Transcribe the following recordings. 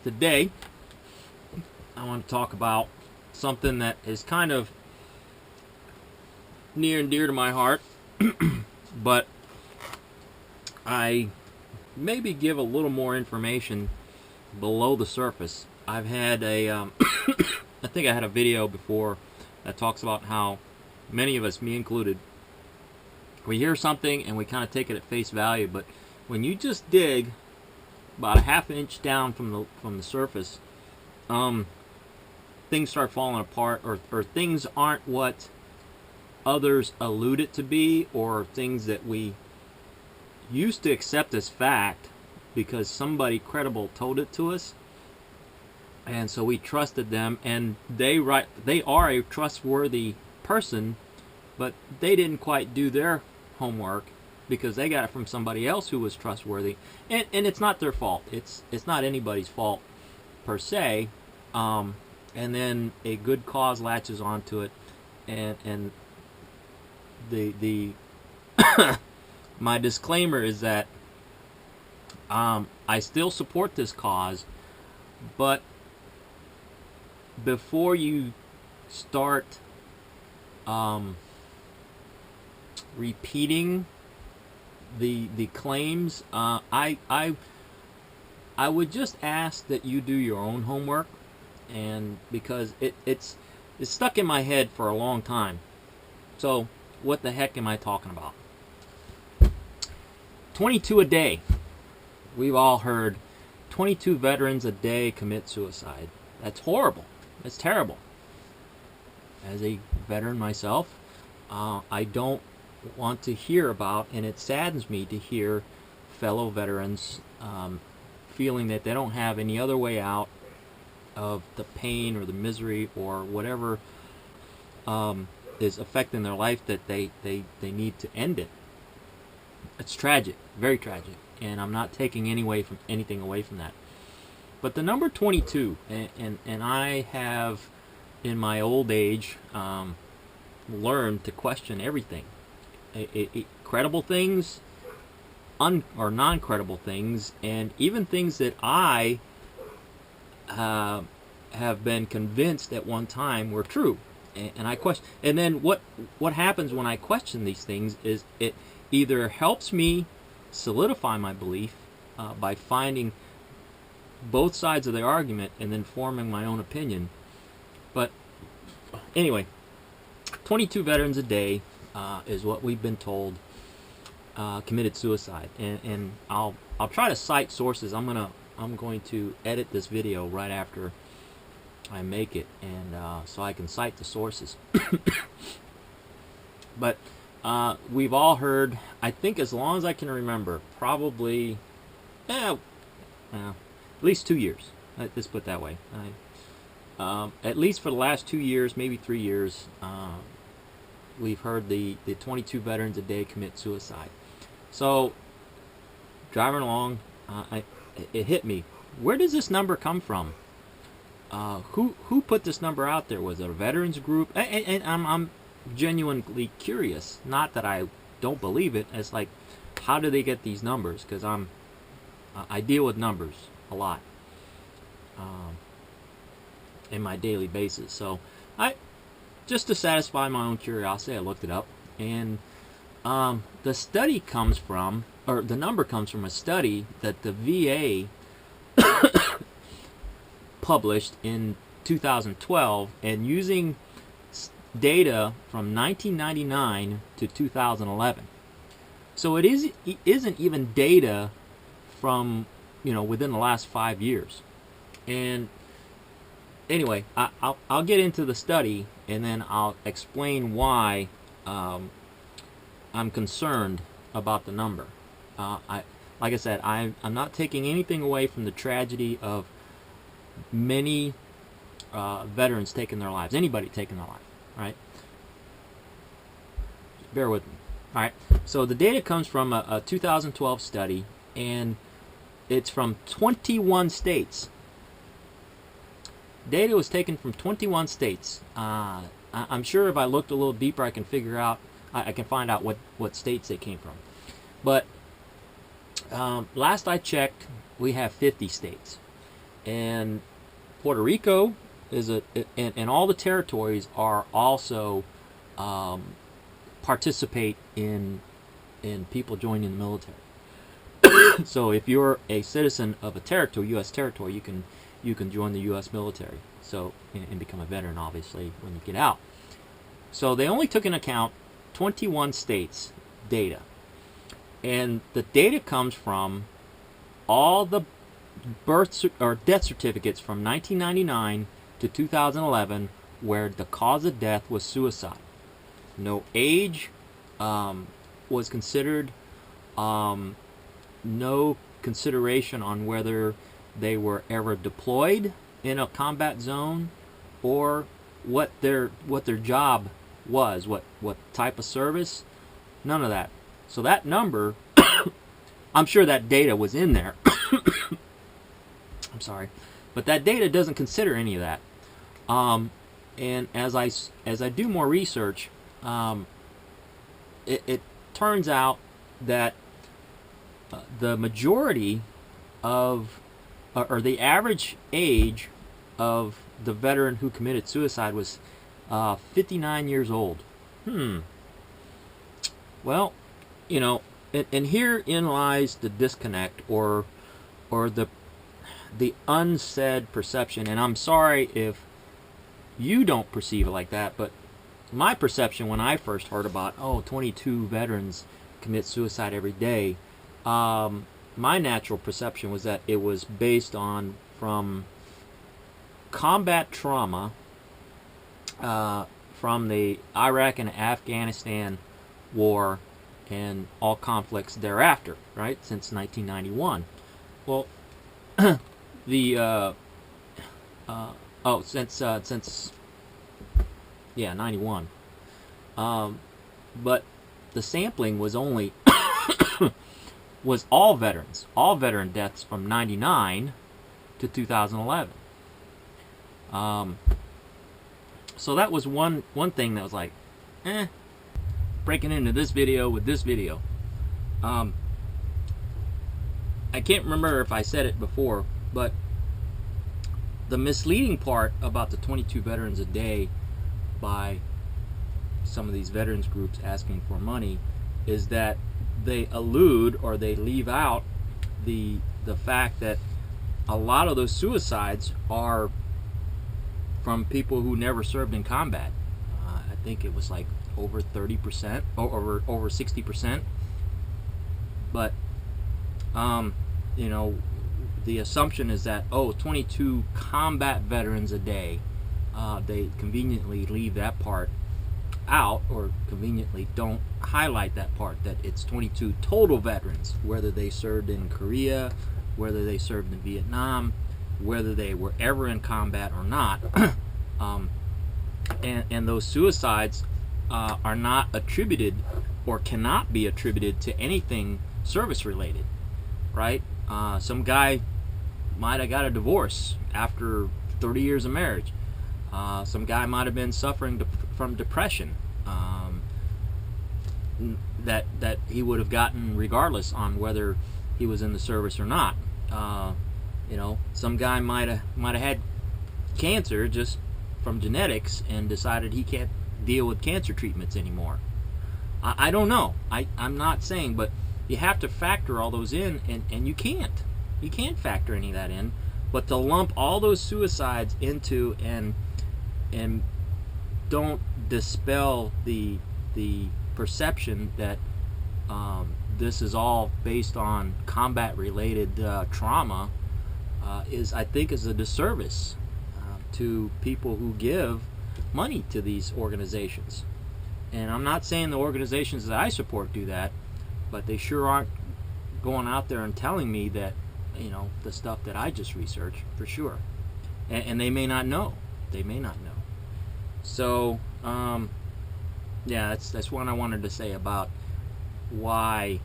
Today, I want to talk about something that is kind of near and dear to my heart, but I maybe give a little more information below the surface. I've had a, I think I had a video before that talks about how many of us, me included, we hear something and we kind of take it at face value, but when you just dig about a half inch down from the surface, things start falling apart, or things aren't what others allude it to be, or things that we used to accept as fact because somebody credible told it to us, and so we trusted them, and they are a trustworthy person, but they didn't quite do their homework because they got it from somebody else who was trustworthy, and it's not their fault. It's not anybody's fault per se, and then a good cause latches onto it, and the my disclaimer is that I still support this cause, but before you start repeating the claims, I would just ask that you do your own homework, and because it's stuck in my head for a long time. So what the heck am I talking about? 22 a day. We've all heard 22 veterans a day commit suicide. That's horrible. That's terrible. As a veteran myself, I don't want to hear about, and it saddens me to hear fellow veterans feeling that they don't have any other way out of the pain or the misery or whatever is affecting their life, that they need to end it. It's tragic, very tragic, and I'm not taking anything away from that. But the number 22, and I have in my old age learned to question everything. Credible things, or non-credible things, and even things that I have been convinced at one time were true, and I question. And then what happens when I question these things is it either helps me solidify my belief by finding both sides of the argument and then forming my own opinion. But anyway, 22 veterans a day is what we've been told committed suicide, and I'll try to cite sources. I'm going to edit this video right after I make it, and so I can cite the sources. But we've all heard, I think as long as I can remember, probably at least 2 years. Let's put it that way. At least for the last 2 years, maybe 3 years, we've heard the 22 veterans a day commit suicide. So, driving along, it hit me. Where does this number come from? Who put this number out there? Was it a veterans group? And I'm genuinely curious. Not that I don't believe it. It's like, how do they get these numbers? Because I deal with numbers a lot in my daily basis. So just to satisfy my own curiosity, I looked it up, and the study comes from, or the number comes from a study that the VA published in 2012, and using data from 1999 to 2011. So it isn't even data from within the last 5 years. And anyway, I'll get into the study, and then I'll explain why I'm concerned about the number. Like I said, I'm not taking anything away from the tragedy of many veterans taking their lives. Anybody taking their life, right? Just bear with me. All right. So the data comes from a 2012 study, and it's from 21 states. Data was taken from 21 states. I'm sure if I looked a little deeper, I can figure out, I can find out what states they came from. But last I checked, we have 50 states. and Puerto Rico is and all the territories are also participate in people joining the military. So if you're a citizen of a territory, U.S. territory, you can join the U.S. military. So and become a veteran, obviously, when you get out. So they only took into account 21 states' data, and the data comes from all the birth or death certificates from 1999 to 2011, where the cause of death was suicide. No age was considered. No consideration on whether they were ever deployed in a combat zone, or what their job was, what type of service. None of that. So that number, I'm sure that data was in there. I'm sorry, but that data doesn't consider any of that. And as I do more research, it turns out that the majority of, or the average age of the veteran who committed suicide was 59 years old. Well, and herein lies the disconnect, or the unsaid perception. And I'm sorry if you don't perceive it like that, but my perception when I first heard about 22 veterans commit suicide every day, my natural perception was that it was based on from combat trauma from the Iraq and Afghanistan war and all conflicts thereafter, right, since 1991. Well, since 91. But the sampling was only was all veteran deaths from 99 to 2011. So that was one thing that was like, breaking into this video with this video. I can't remember if I said it before, but the misleading part about the 22 veterans a day by some of these veterans groups asking for money is that they allude, or they leave out the fact that a lot of those suicides are from people who never served in combat. I think it was like over 30%, or over 60%. But the assumption is that 22 combat veterans a day. They conveniently leave that part out, or conveniently don't highlight that part, that it's 22 total veterans, whether they served in Korea, whether they served in Vietnam, whether they were ever in combat or not. And those suicides are not attributed, or cannot be attributed, to anything service related, right? Some guy might have got a divorce after 30 years of marriage. Some guy might have been suffering from depression that he would have gotten regardless on whether he was in the service or not. Some guy might have had cancer just from genetics and decided he can't deal with cancer treatments anymore. I don't know. I'm not saying, but you have to factor all those in, and you can't factor any of that in. But to lump all those suicides into and don't dispel the perception that this is all based on combat related trauma I think is a disservice to people who give money to these organizations. And I'm not saying the organizations that I support do that, but they sure aren't going out there and telling me that, the stuff that I just researched, for sure. And they may not know. They may not know. So, yeah, that's what I wanted to say about why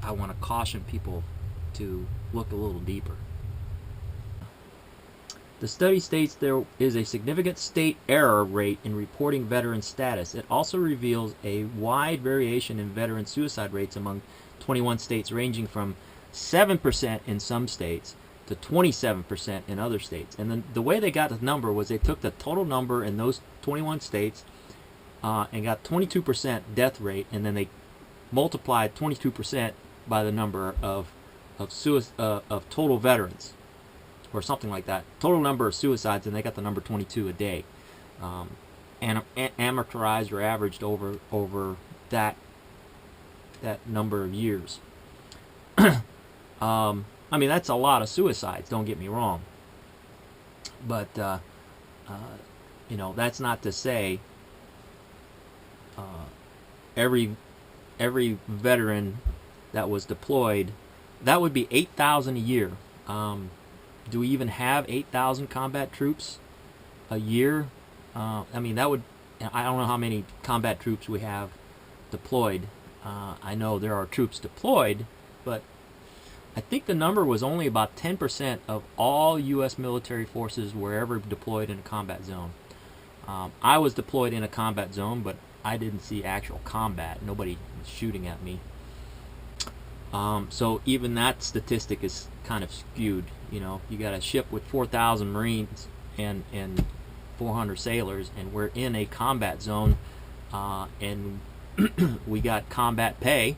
I want to caution people to look a little deeper. The study states there is a significant state error rate in reporting veteran status. It also reveals a wide variation in veteran suicide rates among 21 states, ranging from 7% in some states to 27% in other states. And then the way they got the number was they took the total number in those 21 states and got 22% death rate, and then they multiplied 22% by the number of total veterans, or something like that. Total number of suicides, and they got the number 22 a day, and amortized or averaged over that number of years. I mean, that's a lot of suicides, don't get me wrong, but you know, that's not to say every veteran that was deployed, that would be 8,000 a year. Do we even have 8,000 combat troops a year? I mean, that would, I don't know how many combat troops we have deployed. I know there are troops deployed, but I think the number was only about 10% of all U.S. military forces were ever deployed in a combat zone. I was deployed in a combat zone, but I didn't see actual combat. Nobody was shooting at me. So even that statistic is kind of skewed. You know, you got a ship with 4,000 Marines and 400 sailors, and we're in a combat zone, and we got combat pay,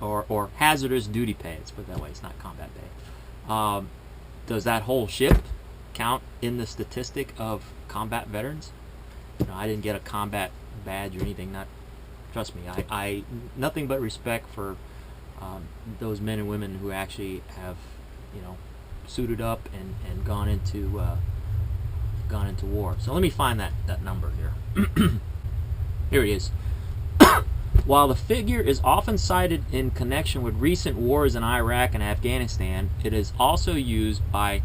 or hazardous duty pay. Let's put it that way. It's not combat pay. Does that whole ship count in the statistic of combat veterans? You know, I didn't get a combat badge or anything. Not, trust me. I nothing but respect for those men and women who actually have, you know, suited up and gone into war. So let me find that number here. Here it is. While the figure is often cited in connection with recent wars in Iraq and Afghanistan, it is also used by,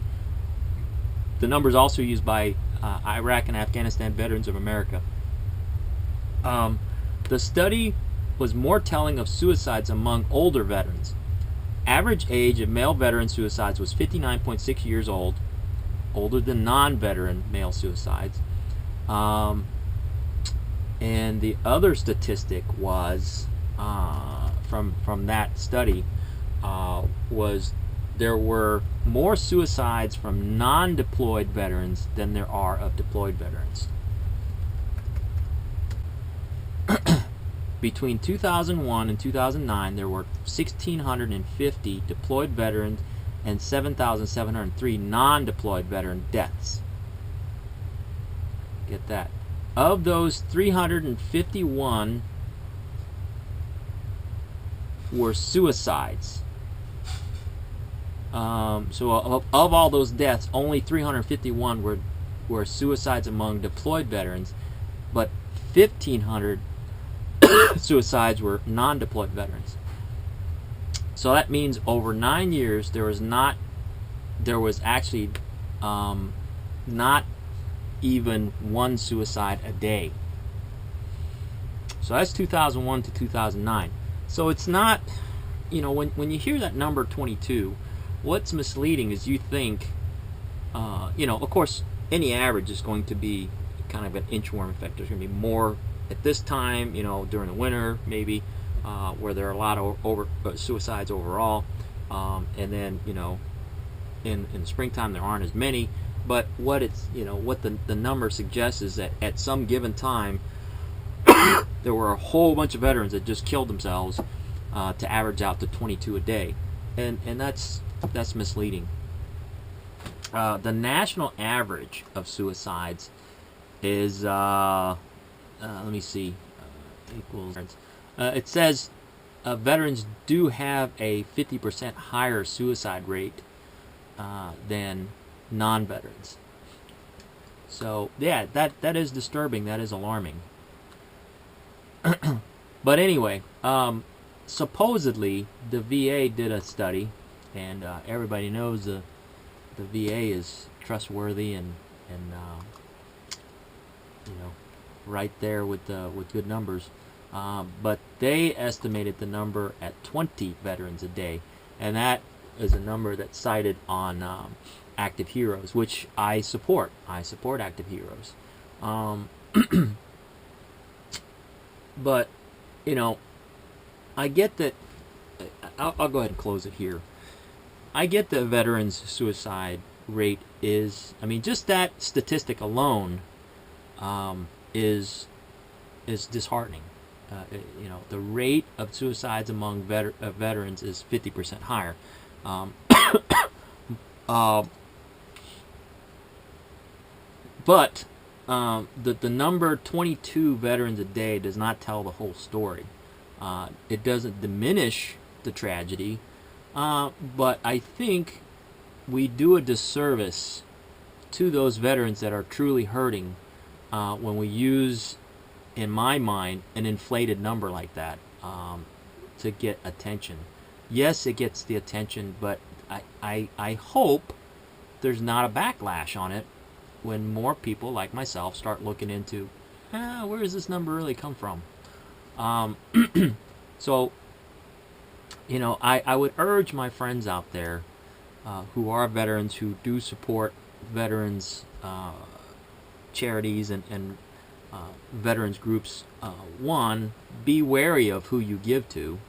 the number is also used by Iraq and Afghanistan Veterans of America. The study was more telling of suicides among older veterans. Average age of male veteran suicides was 59.6 years old, older than non-veteran male suicides. And the other statistic was from that study was there were more suicides from non-deployed veterans than there are of deployed veterans. Between 2001 and 2009, there were 1,650 deployed veterans and 7,703 non-deployed veteran deaths. Get that. Of those, 351 were suicides. So of all those deaths, only 351 were suicides among deployed veterans, but 1,500 suicides were non-deployed veterans. So that means over 9 years there was actually not even one suicide a day. So that's 2001 to 2009. So it's not, you know, when you hear that number 22, what's misleading is you think, you know, of course any average is going to be kind of an inchworm effect. There's going to be more at this time, you know, during the winter maybe, where there are a lot of suicides overall, and then, you know, in the springtime there aren't as many. But what it's, you know, what the number suggests is that at some given time there were a whole bunch of veterans that just killed themselves, to average out to 22 a day, and that's misleading. The national average of suicides is let me see, equals. It says veterans do have a 50% higher suicide rate than non-veterans. So yeah, that is disturbing. That is alarming. But anyway, supposedly the VA did a study, and everybody knows the VA is trustworthy and you know, right there with good numbers. But they estimated the number at 20 veterans a day, and that is a number that's cited on Active Heroes, which I support. I support Active Heroes. But, you know, I get that I'll go ahead and close it here. I get the veterans suicide rate is, I mean, just that statistic alone is disheartening. You know, the rate of suicides among veterans is 50% higher. Um, but the number 22 veterans a day does not tell the whole story. It doesn't diminish the tragedy, but I think we do a disservice to those veterans that are truly hurting when we use, in my mind, an inflated number like that to get attention. Yes, it gets the attention, but I hope there's not a backlash on it when more people like myself start looking into, where does this number really come from? So, you know, I would urge my friends out there who are veterans, who do support veterans charities and veterans groups, one, be wary of who you give to.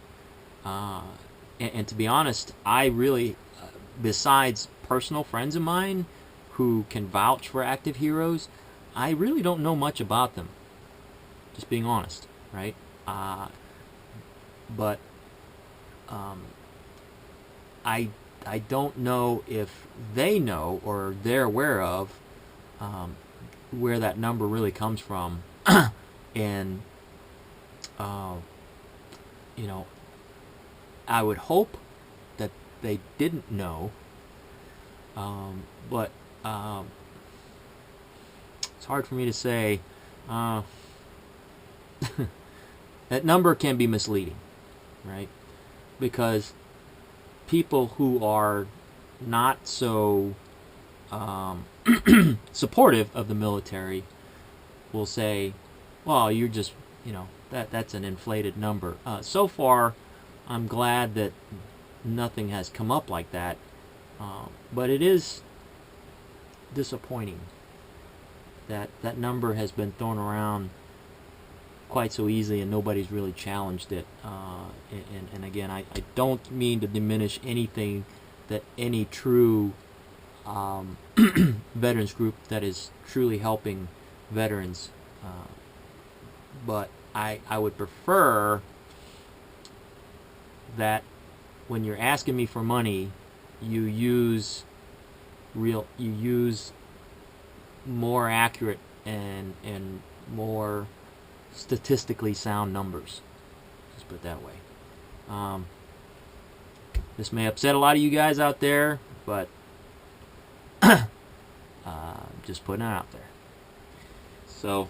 And to be honest, I really, besides personal friends of mine who can vouch for active heroes, I really don't know much about them. Just being honest, right? But I don't know if they know or they're aware of where that number really comes from, and you know, I would hope that they didn't know, but it's hard for me to say. That number can be misleading, right? Because people who are not so supportive of the military will say, well, you're just, you know, that's an inflated number. So far, I'm glad that nothing has come up like that, but it is disappointing that that number has been thrown around quite so easily and nobody's really challenged it. And again, I don't mean to diminish anything that any true veterans group that is truly helping veterans, but I would prefer that when you're asking me for money, you use more accurate and more statistically sound numbers. Just put it that way. This may upset a lot of you guys out there, but just putting it out there. So,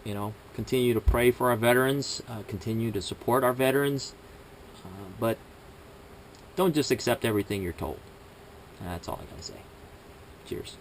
you know, continue to pray for our veterans, continue to support our veterans, but don't just accept everything you're told. That's all I gotta say. Cheers.